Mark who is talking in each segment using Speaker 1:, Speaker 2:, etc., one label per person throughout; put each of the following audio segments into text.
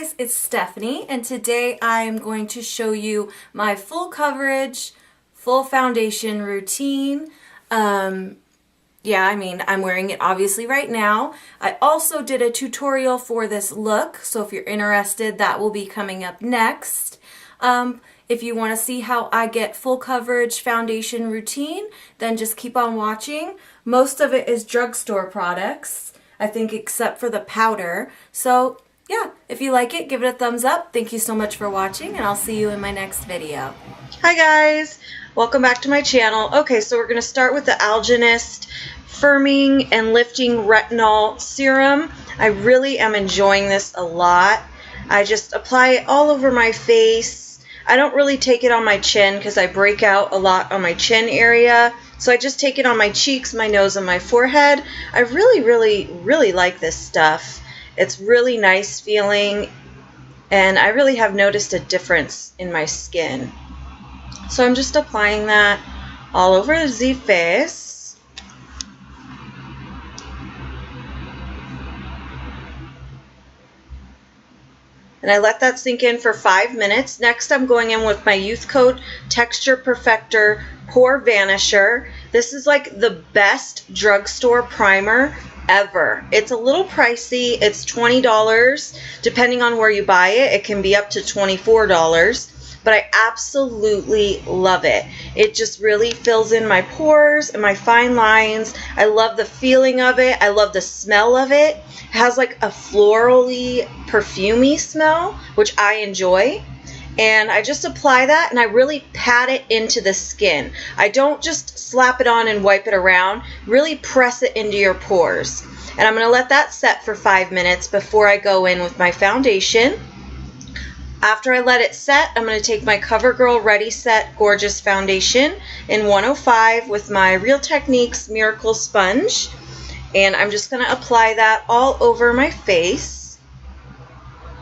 Speaker 1: guys, it's Stephanie, and today I'm going to show you my full coverage, full foundation routine. I'm wearing it obviously right now. I also did a tutorial for this look, so if you're interested, that will be coming up next. If you want to see how I get full coverage foundation routine, then just keep on watching. Most of it is drugstore products, I think, except for the powder. So yeah, if you like it, give it a thumbs up. Thank you so much for watching, and I'll see you in my next video.
Speaker 2: Hi guys, welcome back to my channel. Okay, so we're going to start with the Algenist Firming and Lifting Retinol Serum. I really am enjoying this a lot. I just apply it all over my face. I don't really take it on my chin because I break out a lot on my chin area. So I just take it on my cheeks, my nose, and my forehead. I really like this stuff. It's really nice feeling, and I really have noticed a difference in my skin. So I'm just applying that all over the face. And I let that sink in for 5 minutes. Next, I'm going in with my Youth Coat Texture Perfector Pore Vanisher. This is like the best drugstore primer ever. It's a little pricey. It's $20. Depending on where you buy it, it can be up to $24. But I absolutely love it. It just really fills in my pores and my fine lines. I love the feeling of it. I love the smell of it. It has like a florally, perfumey smell, which I enjoy. And I just apply that, and I really pat it into the skin. I don't just slap it on and wipe it around. Really press it into your pores. And I'm going to let that set for 5 minutes before I go in with my foundation. After I let it set, I'm going to take my CoverGirl Ready Set Gorgeous Foundation in 105 with my Real Techniques Miracle Sponge. And I'm just going to apply that all over my face.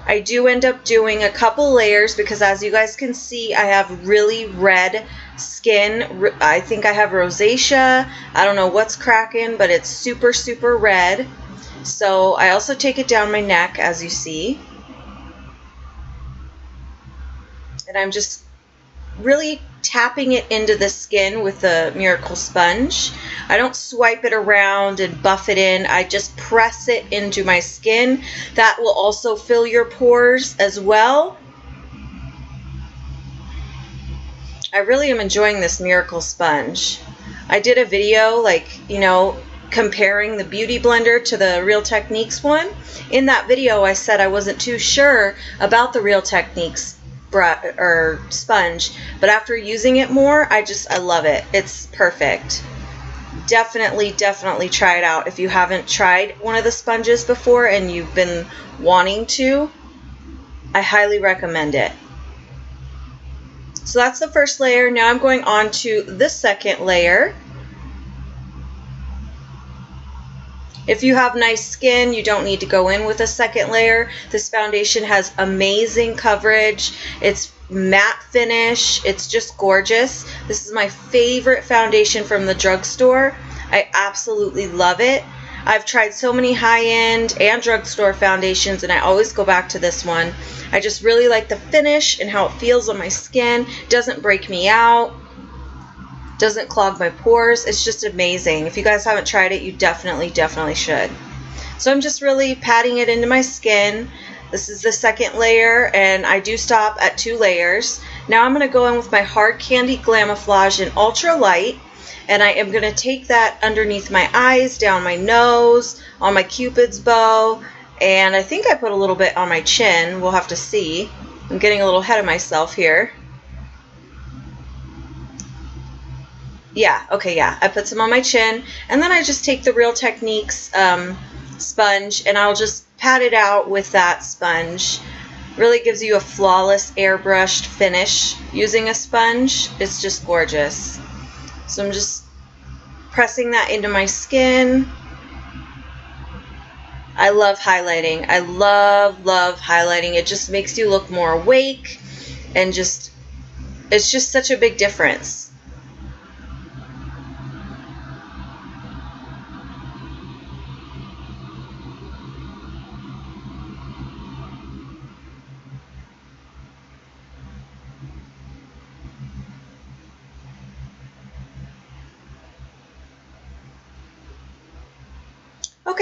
Speaker 2: I do end up doing a couple layers because, as you guys can see, I have really red skin. I think I have rosacea. I don't know what's cracking, but it's super, super red. So I also take it down my neck, as you see. And I'm just really tapping it into the skin with the Miracle Sponge. I don't swipe it around and buff it in. I just press it into my skin. That will also fill your pores as well. I really am enjoying this Miracle Sponge. I did a video, comparing the Beauty Blender to the Real Techniques one. In that video, I said I wasn't too sure about the Real Techniques sponge, but after using it more, I love it. It's perfect. Definitely try it out if you haven't tried one of the sponges before and you've been wanting to. I highly recommend it. So that's the first layer. Now I'm going on to the second layer. If you have nice skin, you don't need to go in with a second layer. This foundation has amazing coverage. It's matte finish. It's just gorgeous. This is my favorite foundation from the drugstore. I absolutely love it. I've tried so many high-end and drugstore foundations, and I always go back to this one. I just really like the finish and how it feels on my skin. It doesn't break me out. Doesn't clog my pores. It's just amazing. If you guys haven't tried it, you definitely should. So I'm just really patting it into my skin. This is the second layer, and I do stop at 2 layers. Now I'm going to go in with my Hard Candy Glamouflage in Ultra Light, and I am going to take that underneath my eyes, down my nose, on my Cupid's bow, and I think I put a little bit on my chin. We'll have to see. I'm getting a little ahead of myself here. I put some on my chin, and then I just take the Real Techniques sponge, and I'll just pat it out with that sponge. Really gives you a flawless airbrushed finish using a sponge. It's just gorgeous. So I'm just pressing that into my skin. I love highlighting. I love highlighting. It just makes you look more awake, and it's just such a big difference.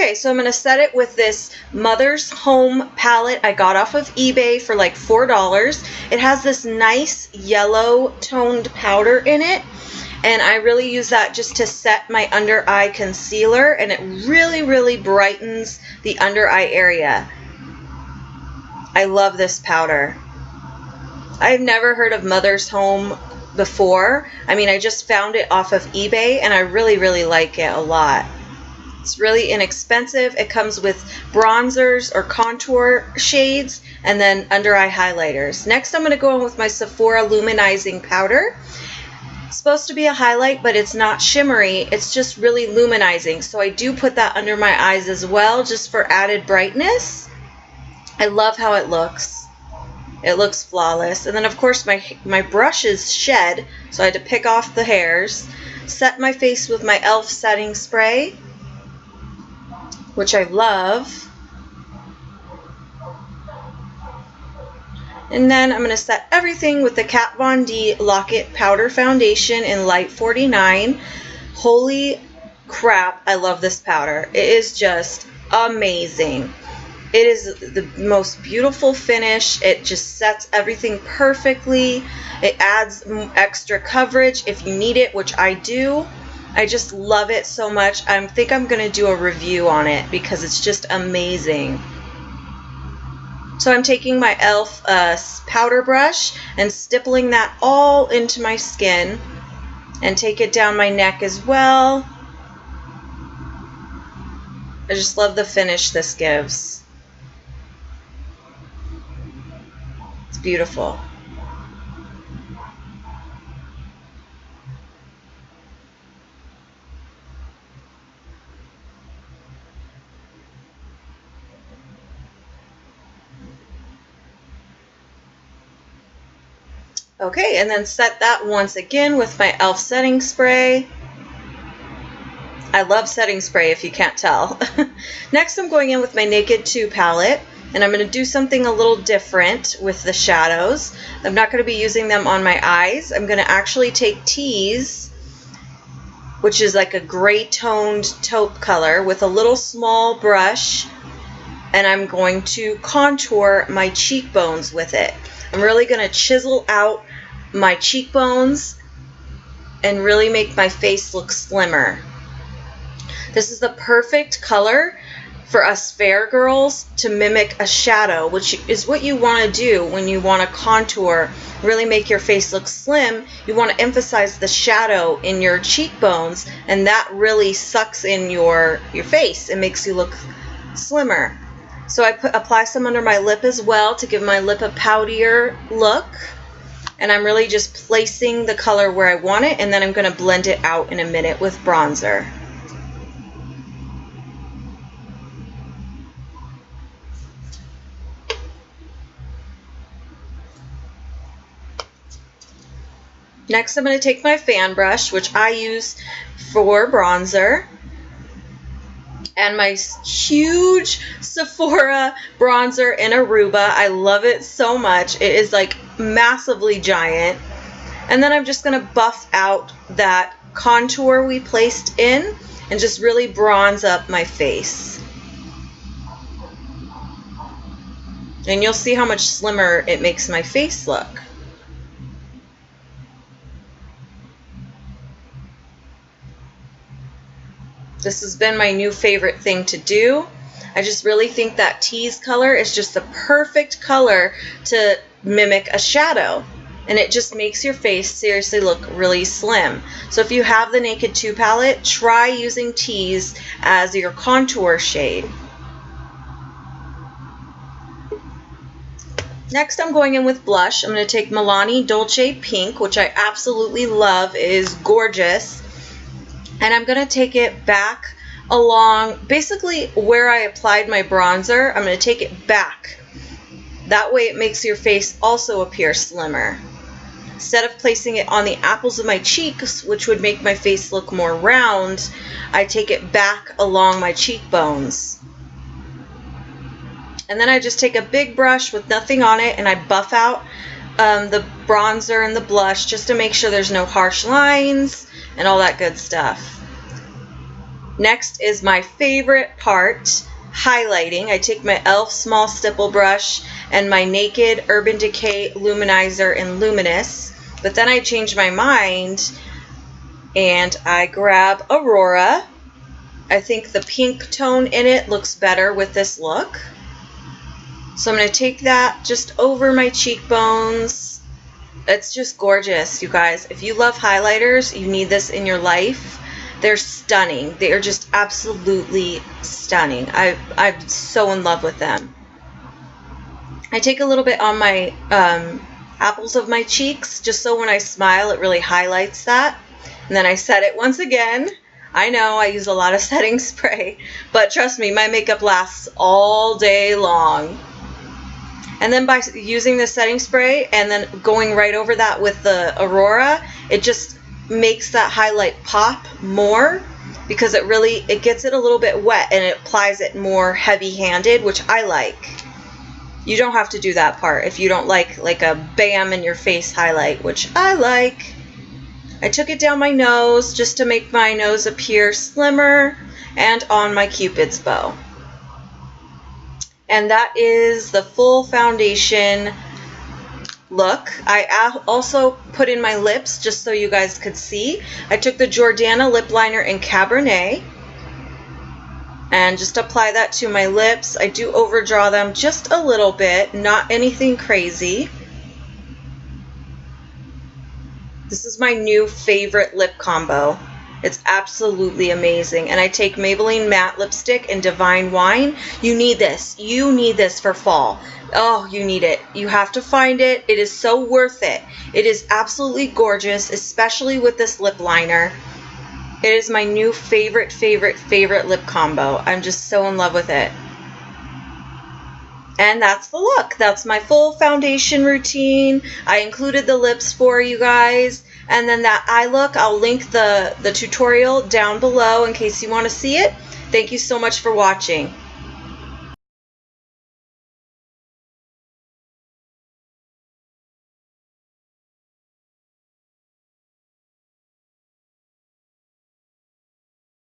Speaker 2: Okay, so I'm going to set it with this Mother's Home palette I got off of eBay for like $4. It has this nice yellow toned powder in it, and I really use that just to set my under eye concealer, and it really, really brightens the under eye area. I love this powder. I've never heard of Mother's Home before. I mean, I just found it off of eBay, and I really, really like it a lot. It's really inexpensive. It comes with bronzers or contour shades and then under eye highlighters. Next, I'm going to go in with my Sephora Luminizing Powder. It's supposed to be a highlight, but it's not shimmery. It's just really luminizing. So I do put that under my eyes as well, just for added brightness. I love how it looks. It looks flawless. And then, of course, my brush is shed, so I had to pick off the hairs. Set my face with my e.l.f. setting spray, which I love. And then I'm going to set everything with the Kat Von D Lock-It Powder Foundation in Light 49. Holy crap, I love this powder. It is just amazing. It is the most beautiful finish. It just sets everything perfectly. It adds extra coverage if you need it, which I do. I just love it so much. I think I'm going to do a review on it because it's just amazing. So I'm taking my e.l.f. powder brush and stippling that all into my skin, and take it down my neck as well. I just love the finish this gives. It's beautiful. Okay, and then set that once again with my e.l.f. setting spray. I love setting spray if you can't tell. Next, I'm going in with my Naked 2 palette, and I'm going to do something a little different with the shadows. I'm not going to be using them on my eyes. I'm going to actually take Tease, which is like a gray toned taupe color, with a little small brush, and I'm going to contour my cheekbones with it. I'm really going to chisel out my cheekbones and really make my face look slimmer. This is the perfect color for us fair girls to mimic a shadow, which is what you want to do when you want to contour, really make your face look slim. You want to emphasize the shadow in your cheekbones, and that really sucks in your face and makes you look slimmer. So I apply some under my lip as well to give my lip a poutier look. And I'm really just placing the color where I want it, and then I'm going to blend it out in a minute with bronzer. Next, I'm going to take my fan brush, which I use for bronzer, and my huge Sephora bronzer in Aruba. I love it so much. It is like massively giant. And then I'm just going to buff out that contour we placed in and just really bronze up my face. And you'll see how much slimmer it makes my face look. This has been my new favorite thing to do. I just really think that Tease color is just the perfect color to mimic a shadow. And it just makes your face seriously look really slim. So if you have the Naked 2 palette, try using Tease as your contour shade. Next, I'm going in with blush. I'm going to take Milani Dolce Pink, which I absolutely love. It is gorgeous. And I'm going to take it back along, basically where I applied my bronzer. I'm going to take it back. That way it makes your face also appear slimmer. Instead of placing it on the apples of my cheeks, which would make my face look more round, I take it back along my cheekbones. And then I just take a big brush with nothing on it, and I buff out the bronzer and the blush just to make sure there's no harsh lines and all that good stuff. Next is my favorite part, highlighting. I take my e.l.f. small stipple brush and my Naked Urban Decay Luminizer in Luminous, but then I change my mind and I grab Aurora. I think the pink tone in it looks better with this look. So I'm going to take that just over my cheekbones. It's just gorgeous, you guys. If you love highlighters, you need this in your life. They're stunning. They are just absolutely stunning. I'm so in love with them. I take a little bit on my apples of my cheeks, just so when I smile, it really highlights that. And then I set it once again. I know I use a lot of setting spray, but trust me, my makeup lasts all day long. And then by using the setting spray and then going right over that with the Aurora, it just makes that highlight pop more, because it gets it a little bit wet and it applies it more heavy-handed, which I like. You don't have to do that part if you don't like a bam in your face highlight, which I like. I took it down my nose just to make my nose appear slimmer and on my Cupid's bow. And that is the full foundation look. I also put in my lips just so you guys could see. I took the Jordana lip liner in Cabernet and just apply that to my lips. I do overdraw them just a little bit, not anything crazy. This is my new favorite lip combo. It's absolutely amazing. And I take Maybelline Matte Lipstick in Divine Wine. You need this. You need this for fall. Oh, you need it. You have to find it. It is so worth it. It is absolutely gorgeous, especially with this lip liner. It is my new favorite lip combo. I'm just so in love with it. And that's the look. That's my full foundation routine. I included the lips for you guys. And then that eye look, I'll link the tutorial down below in case you want to see it. Thank you so much for watching.